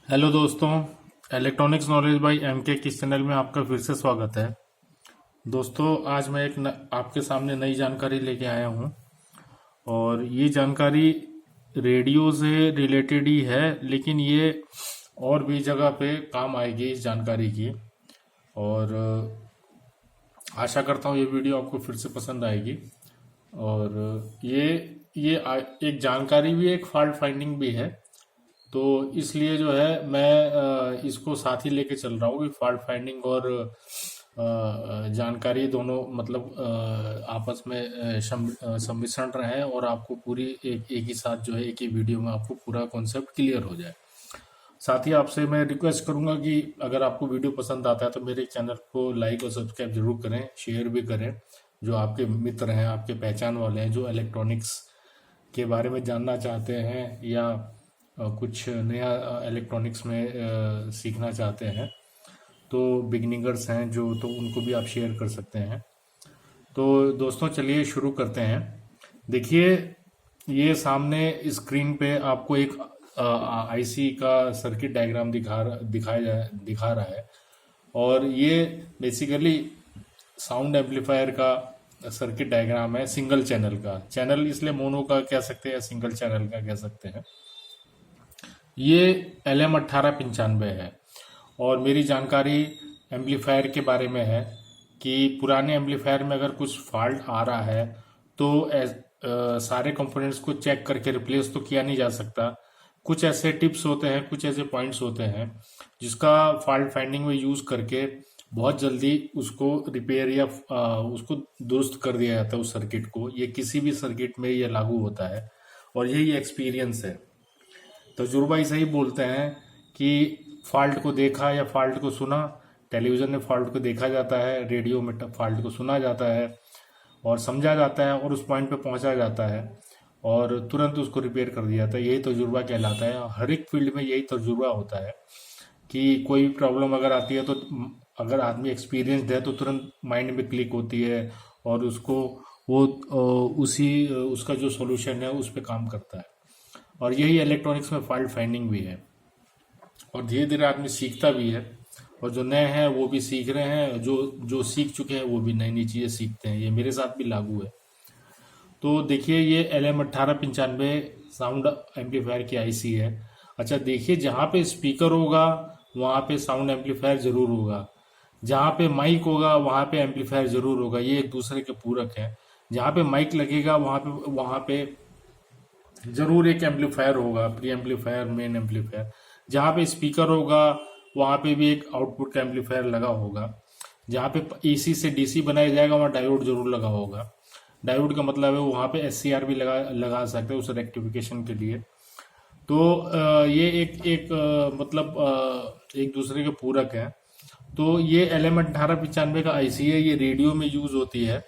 Hello दोस्तों, electronics knowledge by MK के channel में आपका फिर से स्वागत है। दोस्तों, आज मैं आपके सामने नई जानकारी लेके आया हूँ और ये जानकारी रेडियो से रिलेटेड ही है, लेकिन ये और भी जगह पे काम आएगी इस जानकारी की। और आशा करता हूँ ये वीडियो आपको फिर से पसंद आएगी। और एक जानकारी भी है, एक फॉल्ट फाइंडिंग भी है। तो इसलिए जो है मैं इसको साथ ही लेके चल रहा हूँ कि फॉल्ट फाइंडिंग और जानकारी दोनों मतलब आपस में सम्मिश्रण रहे और आपको पूरी एक ही साथ जो है एक ही वीडियो में आपको पूरा कॉन्सेप्ट क्लियर हो जाए। साथ ही आपसे मैं रिक्वेस्ट करूंगा कि अगर आपको वीडियो पसंद आता है तो मेरे चैनल को लाइक और सब्सक्राइब जरूर करें, शेयर भी करें। जो आपके मित्र हैं, आपके पहचान वाले हैं, जो इलेक्ट्रॉनिक्स के बारे में जानना चाहते हैं या कुछ नया इलेक्ट्रॉनिक्स में सीखना चाहते हैं, तो बिगिनर्स हैं जो, तो उनको भी आप शेयर कर सकते हैं। तो दोस्तों, चलिए शुरू करते हैं। देखिए, ये सामने स्क्रीन पे आपको एक आईसी का सर्किट डायग्राम दिखा रहा है। और ये बेसिकली साउंड एम्पलीफायर का सर्किट डायग्राम है, सिंगल चैनल का। चैनल इसलिए मोनो का कह सकते हैं, सिंगल चैनल का कह सकते हैं। ये LM1895 है और मेरी जानकारी एम्पलीफायर के बारे में है कि पुराने एम्पलीफायर में अगर कुछ फॉल्ट आ रहा है तो सारे कंपोनेंट्स को चेक करके रिप्लेस तो किया नहीं जा सकता। कुछ ऐसे टिप्स होते हैं, कुछ ऐसे पॉइंट्स होते हैं जिसका फॉल्ट फाइंडिंग में यूज करके बहुत जल्दी उसको रिपेयर या उसको दुरुस्त कर दिया जाता है उस सर्किट को। ये किसी भी सर्किट में ये लागू होता है और यही एक्सपीरियंस है। तजुर्बा ही सही बोलते हैं कि फॉल्ट को देखा या फॉल्ट को सुना। टेलीविजन में फॉल्ट को देखा जाता है, रेडियो में फॉल्ट को सुना जाता है और समझा जाता है और उस पॉइंट पे पहुंचा जाता है और तुरंत उसको रिपेयर कर दिया जाता है। यही तजुर्बा कहलाता है। हर एक फील्ड में यही तजुर्बा होता है कि कोई प्रॉब्लम अगर आती है तो अगर आदमी एक्सपीरियंसड है तो तुरंत माइंड में क्लिक होती है और उसको वो उसका जो सॉल्यूशन है उस पर काम करता है। और यही इलेक्ट्रॉनिक्स में फॉल्ट फाइंडिंग भी है और धीरे धीरे आदमी सीखता भी है। और जो नए हैं वो भी सीख रहे हैं, जो जो सीख चुके हैं वो भी नई नई चीज़ें सीखते हैं। ये मेरे साथ भी लागू है। तो देखिए, ये LM1895 साउंड एम्पलीफायर की आईसी है। अच्छा, देखिए, जहाँ पे स्पीकर होगा वहाँ पे साउंड एम्पलीफायर जरूर होगा, जहाँ पे माइक होगा वहाँ पे एम्पलीफायर जरूर होगा। ये एक दूसरे के पूरक है। जहाँ पे माइक लगेगा वहाँ पे जरूर एक एम्पलीफायर होगा, प्री एम्पलीफायर, मेन एम्पलीफायर। जहाँ पे स्पीकर होगा वहाँ पे भी एक आउटपुट का एम्पलीफायर लगा होगा। जहाँ पे एसी से डीसी बनाया जाएगा वहाँ डायोड जरूर लगा होगा। डायोड का मतलब है वहाँ पे SCR भी लगा सकते हैं उस रेक्टिफिकेशन के लिए। तो ये मतलब एक दूसरे के पूरक है। तो ये LM1895 का आईसी है, ये रेडियो में यूज होती है।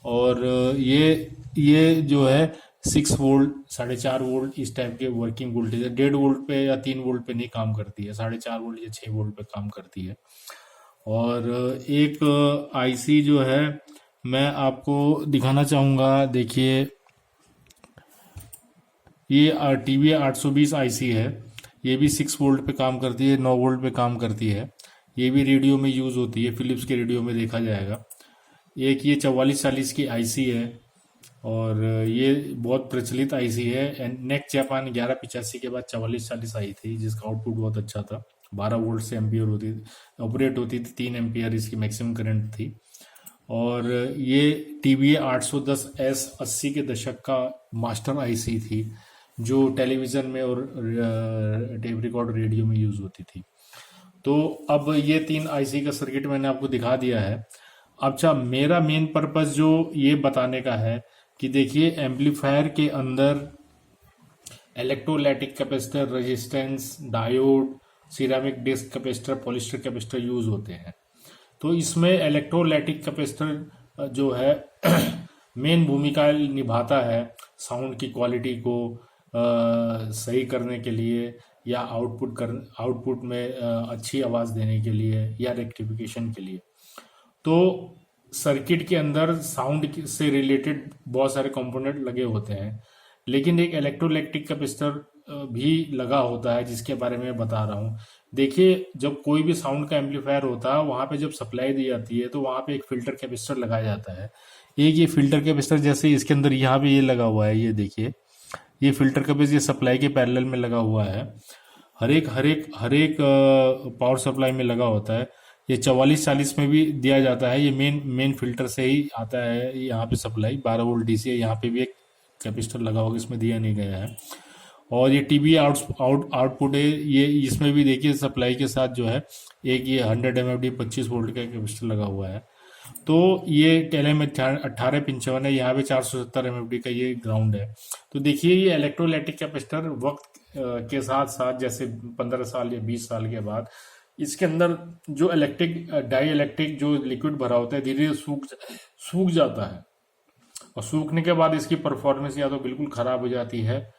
और ये जो है 6 वोल्ट, 4.5 वोल्ट इस टाइप के वर्किंग वोल्टेज है। 1.5 वोल्ट पे या 3 वोल्ट पे नहीं काम करती है, 4.5 वोल्ट या 6 वोल्ट पे काम करती है। और एक आईसी जो है मैं आपको दिखाना चाहूँगा। देखिए, ये TVA 820 आईसी है। ये भी 6 वोल्ट पे काम करती है, 9 वोल्ट पे काम करती है। ये भी रेडियो में यूज़ होती है, फिलिप्स के रेडियो में देखा जाएगा। एक ये 4440 की आईसी है और ये बहुत प्रचलित आईसी है। नेक्स्ट जापान 1185 के बाद 4440 आई थी जिसका आउटपुट बहुत अच्छा था। 12 वोल्ट से एम्पियर ऑपरेट होती थी, 3 एम्पियर इसकी मैक्सिमम करंट थी। और ये TVA 810S 80 के दशक का मास्टर आईसी थी जो टेलीविज़न में और टेप रिकॉर्ड रेडियो में यूज़ होती थी। तो अब ये 3 आईसी का सर्किट मैंने आपको दिखा दिया है। अच्छा, मेरा मेन पर्पस जो ये बताने का है कि देखिए, एम्पलीफायर के अंदर electrolytic capacitor, resistance, diode, ceramic disc capacitor, polyester capacitor use होते हैं। तो इसमें इलेक्ट्रोलाइटिक कैपेसिटर जो है मेन भूमिका निभाता है साउंड की क्वालिटी को सही करने के लिए या आउटपुट में अच्छी आवाज़ देने के लिए या रेक्टिफिकेशन के लिए। तो सर्किट के अंदर साउंड से रिलेटेड बहुत सारे कंपोनेंट लगे होते हैं, लेकिन एक इलेक्ट्रोलाइटिक कैपेसिटर भी लगा होता है जिसके बारे में बता रहा हूँ। देखिए, जब कोई भी साउंड का एम्पलीफायर होता है वहाँ पे जब सप्लाई दी जाती है तो वहाँ पे एक फिल्टर कैपेसिटर लगाया जाता है। एक ये फिल्टर कैपेसिटर जैसे इसके अंदर यहाँ पे ये लगा हुआ है, ये देखिए, ये फिल्टर कैपेसिटर ये सप्लाई के पैरेलल में लगा हुआ है। हर एक पावर सप्लाई में लगा होता है। ये 4440 में भी दिया जाता है। ये मेन मेन फिल्टर से ही आता है यहाँ पे सप्लाई 12 वोल्ट डीसी है। यहाँ पे भी एक कैपेसिटर लगा होगा, इसमें दिया नहीं गया है। और ये टीबी आउटपुट है, ये इसमें भी देखिए सप्लाई के साथ जो है एक ये 100 एमएफडी 25 वोल्ट का कैपेसिटर लगा हुआ है। तो ये टेलम 18 पिन 7 है। यहाँ पे 470 एमएफडी का ये ग्राउंड है। तो देखिए, ये इलेक्ट्रोलाइटिक कैपेसिटर वक्त के साथ साथ जैसे 15 साल या 20 साल के बाद इसके अंदर जो डाई इलेक्ट्रिक जो लिक्विड भरा होता है धीरे धीरे सूख जाता है। और सूखने के बाद इसकी परफॉर्मेंस या तो बिल्कुल खराब हो जाती है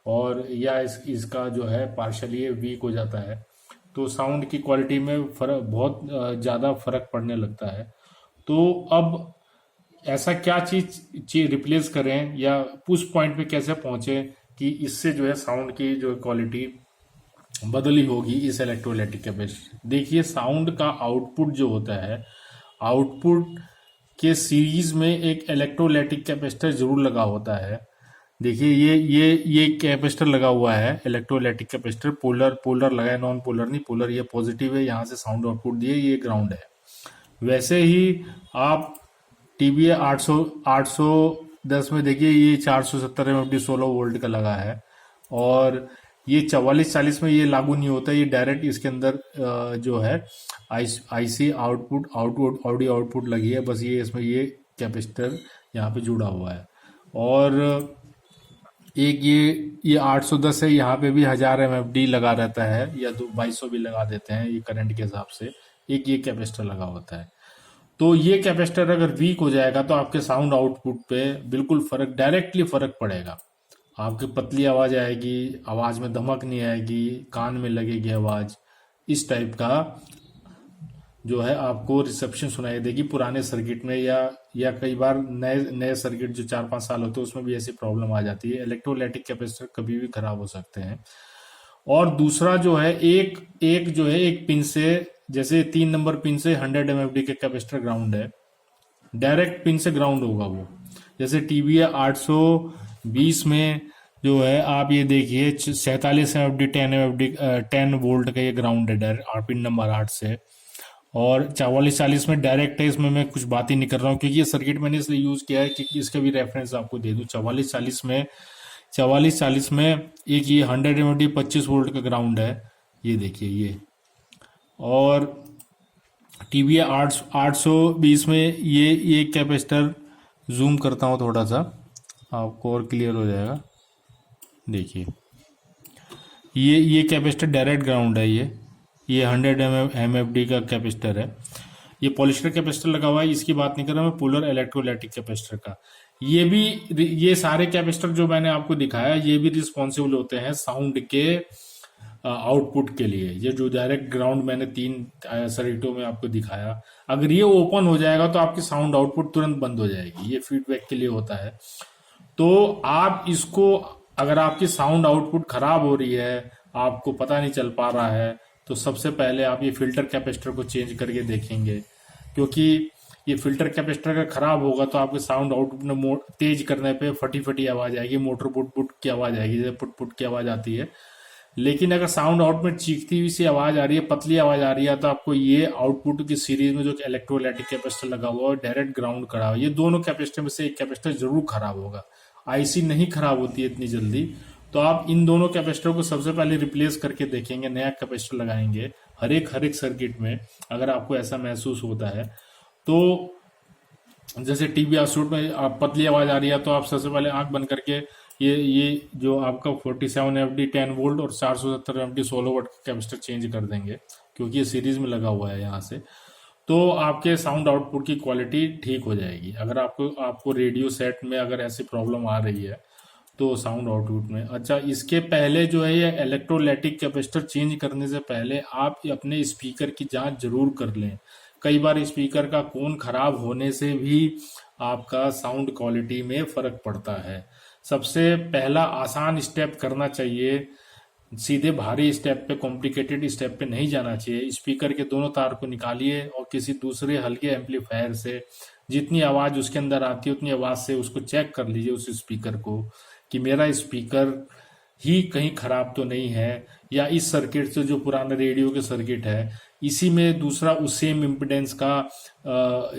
और या इसका जो है पार्शली वीक हो जाता है। तो साउंड की क्वालिटी में बहुत ज़्यादा फर्क पड़ने लगता है। तो अब ऐसा क्या चीज रिप्लेस करें या उस पॉइंट पे कैसे पहुंचे कि इससे जो है साउंड की जो क्वालिटी बदली होगी इस इलेक्ट्रोलाइटिक कैपेसिटर। देखिए, साउंड का आउटपुट जो होता है, आउटपुट के सीरीज में एक इलेक्ट्रोलाइटिक कैपेसिटर जरूर लगा होता है। देखिए, ये कैपेसिटर लगा हुआ है, इलेक्ट्रोलाइटिक कैपेसिटर। पोलर लगा है, नॉन पोलर नहीं, पोलर ये पॉजिटिव है, यहाँ से साउंड आउटपुट दिए, ये ग्राउंड है। वैसे ही आप टीबी 810 में देखिए, ये 470 एमएफडी 16 वोल्ट का लगा है। और ये 4440 में ये लागू नहीं होता, ये डायरेक्ट इसके अंदर जो है आईसी ऑडियो आउटपुट लगी है, बस ये इसमें ये कैपेसिटर यहाँ पे जुड़ा हुआ है। और एक ये 810 है, यहाँ पे भी 1000 एमएफडी लगा रहता है, या 2200 भी लगा देते हैं ये करंट के हिसाब से। एक ये कैपेसिटर लगा होता है। तो ये कैपेसिटर अगर वीक हो जाएगा तो आपके साउंड आउटपुट पे बिल्कुल डायरेक्टली फर्क पड़ेगा। आपकी पतली आवाज आएगी, आवाज में धमक नहीं आएगी, कान में लगेगी आवाज, इस टाइप का जो है आपको रिसेप्शन सुनाई देगी। पुराने सर्किट में या कई बार नए नए सर्किट जो 4-5 साल होते हैं उसमें भी ऐसी प्रॉब्लम आ जाती है। इलेक्ट्रोलाइटिक कैपेसिटर कभी भी खराब हो सकते हैं। और दूसरा जो है, एक पिन से, जैसे 3 नंबर पिन से 100 एमएफडी के कैपेसिटर ग्राउंड है, डायरेक्ट पिन से ग्राउंड होगा वो। जैसे टीबी 820 में जो है, आप ये देखिए 47 एमएफडी 10 वोल्ट का ये ग्राउंड है डायरेक्ट पिन नंबर 8 से। और 4440 में डायरेक्ट है। इसमें मैं कुछ बात ही नहीं कर रहा हूँ क्योंकि ये सर्किट मैंने इसलिए यूज किया है कि इसका भी रेफरेंस आपको दे दूं। 4440 में एक ये 100 एमएफडी 25 वोल्ट का ग्राउंड है, ये देखिए ये। और टीबी 820 में ये कैपेसिटर, जूम करता हूँ थोड़ा सा आपको और क्लियर हो जाएगा। देखिए, ये कैपेसिटर डायरेक्ट ग्राउंड है। ये 100 एमएफडी का कैपेसिटर है। ये पॉलिस्टर कैपेसिटर लगा हुआ है, इसकी बात नहीं कर रहा मैं, पोलर इलेक्ट्रोलाइटिक कैपेसिटर का। ये सारे कैपेसिटर जो मैंने आपको दिखाया, ये भी रिस्पॉन्सिबल होते हैं साउंड के आउटपुट के लिए। ये जो डायरेक्ट ग्राउंड मैंने 3 सर्किटों में आपको दिखाया, अगर ये ओपन हो जाएगा तो आपकी साउंड आउटपुट तुरंत बंद हो जाएगी। ये फीडबैक के लिए होता है। तो आप इसको, अगर आपकी साउंड आउटपुट खराब हो रही है, आपको पता नहीं चल पा रहा है, तो सबसे पहले आप ये फिल्टर कैपेसिटर को चेंज करके देखेंगे। क्योंकि ये फिल्टर कैपेसिटर अगर खराब होगा तो आपके साउंड आउटपुट में तेज करने पे फटी फटी आवाज आएगी, मोटर पुट पुट की आवाज आएगी, जैसे पुट पुट की आवाज आती है। लेकिन अगर साउंड आउटपुट में चीखती हुई सी आवाज आ रही है, पतली आवाज आ रही है, तो आपको ये आउटपुट की सीरीज में जो इलेक्ट्रोलाइटिक कैपेसिटर लगा हुआ है डायरेक्ट ग्राउंड खड़ा हुआ है, ये दोनों कैपेसिटर में से एक कैपेसिटर जरूर खराब होगा। आईसी नहीं खराब होती है इतनी जल्दी। तो आप इन दोनों कैपेसिटर को सबसे पहले रिप्लेस करके देखेंगे, नया कैपेसिटर लगाएंगे हर एक सर्किट में। अगर आपको ऐसा महसूस होता है तो, जैसे टीबी आउटपुट में आप पतली आवाज आ रही है, तो आप सबसे पहले आंख बंद करके ये जो आपका 47 एफडी 10 वोल्ट और 470 एफडी 16 वोल्ट का कैपेसिटर चेंज कर देंगे, क्योंकि ये सीरीज में लगा हुआ है यहाँ से। तो आपके साउंड आउटपुट की क्वालिटी ठीक हो जाएगी। अगर आपको रेडियो सेट में अगर ऐसी प्रॉब्लम आ रही है तो साउंड आउटपुट में। अच्छा, इसके पहले जो है, ये इलेक्ट्रोलाइटिक कैपेसिटर चेंज करने से पहले आप अपने स्पीकर की जांच जरूर कर लें। कई बार स्पीकर का कोन खराब होने से भी आपका साउंड क्वालिटी में फर्क पड़ता है। सबसे पहला आसान स्टेप करना चाहिए सीधे भारी स्टेप पे, कॉम्प्लिकेटेड स्टेप पे नहीं जाना चाहिए। स्पीकर के दोनों तार को निकालिए और किसी दूसरे हल्के एम्पलीफायर से जितनी आवाज उसके अंदर आती है उतनी आवाज से उसको चेक कर लीजिए उस स्पीकर को, कि मेरा स्पीकर ही कहीं खराब तो नहीं है, या इस सर्किट से, जो पुराना रेडियो के सर्किट है, इसी में दूसरा उस सेम इम्पिडेंस का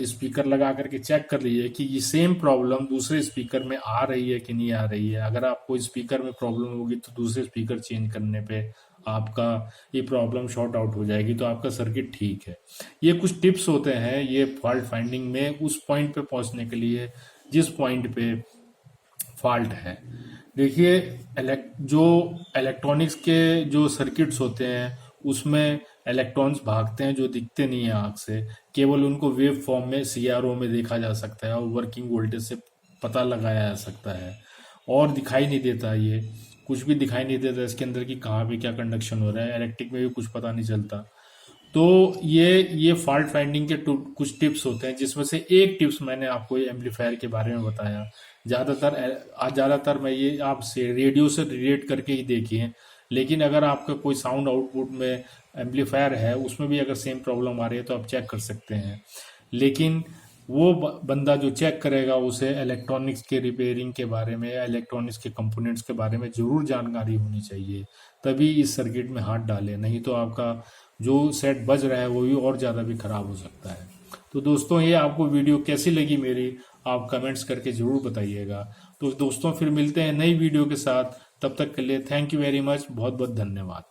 स्पीकर लगा करके चेक कर लीजिए कि ये सेम प्रॉब्लम दूसरे स्पीकर में आ रही है कि नहीं आ रही है। अगर आपको स्पीकर में प्रॉब्लम होगी तो दूसरे स्पीकर चेंज करने पे आपका ये प्रॉब्लम शॉर्ट आउट हो जाएगी, तो आपका सर्किट ठीक है। ये कुछ टिप्स होते हैं ये फॉल्ट फाइंडिंग में, उस पॉइंट पे पहुंचने के लिए जिस पॉइंट पे फॉल्ट है। देखिए, जो इलेक्ट्रॉनिक्स के जो सर्किट्स होते हैं उसमें इलेक्ट्रॉन्स भागते हैं जो दिखते नहीं है आंख से, केवल उनको वेव फॉर्म में सीआरओ में देखा जा सकता है और वर्किंग वोल्टेज से पता लगाया जा सकता है, और दिखाई नहीं देता, ये कुछ भी दिखाई नहीं देता इसके अंदर कि कहाँ पे क्या कंडक्शन हो रहा है। इलेक्ट्रिक में भी कुछ पता नहीं चलता। तो ये फॉल्ट फाइंडिंग के कुछ टिप्स होते हैं, जिसमें से एक टिप्स मैंने आपको ये एम्पलीफायर के बारे में बताया। ज़्यादातर मैं ये आप से रेडियो से रिलेट करके ही देखिए, लेकिन अगर आपका कोई साउंड आउटपुट में एम्पलीफायर है उसमें भी अगर सेम प्रॉब्लम आ रही है तो आप चेक कर सकते हैं। लेकिन वो बंदा जो चेक करेगा उसे इलेक्ट्रॉनिक्स के रिपेयरिंग के बारे में या इलेक्ट्रॉनिक्स के कंपोनेंट्स के बारे में जरूर जानकारी होनी चाहिए, तभी इस सर्किट में हाथ डालें, नहीं तो आपका जो सेट बज रहा है वो भी और ज़्यादा भी खराब हो सकता है। तो दोस्तों, ये आपको वीडियो कैसी लगी मेरी, आप कमेंट्स करके ज़रूर बताइएगा। तो दोस्तों, फिर मिलते हैं नई वीडियो के साथ, तब तक के लिए थैंक यू वेरी मच, बहुत बहुत धन्यवाद।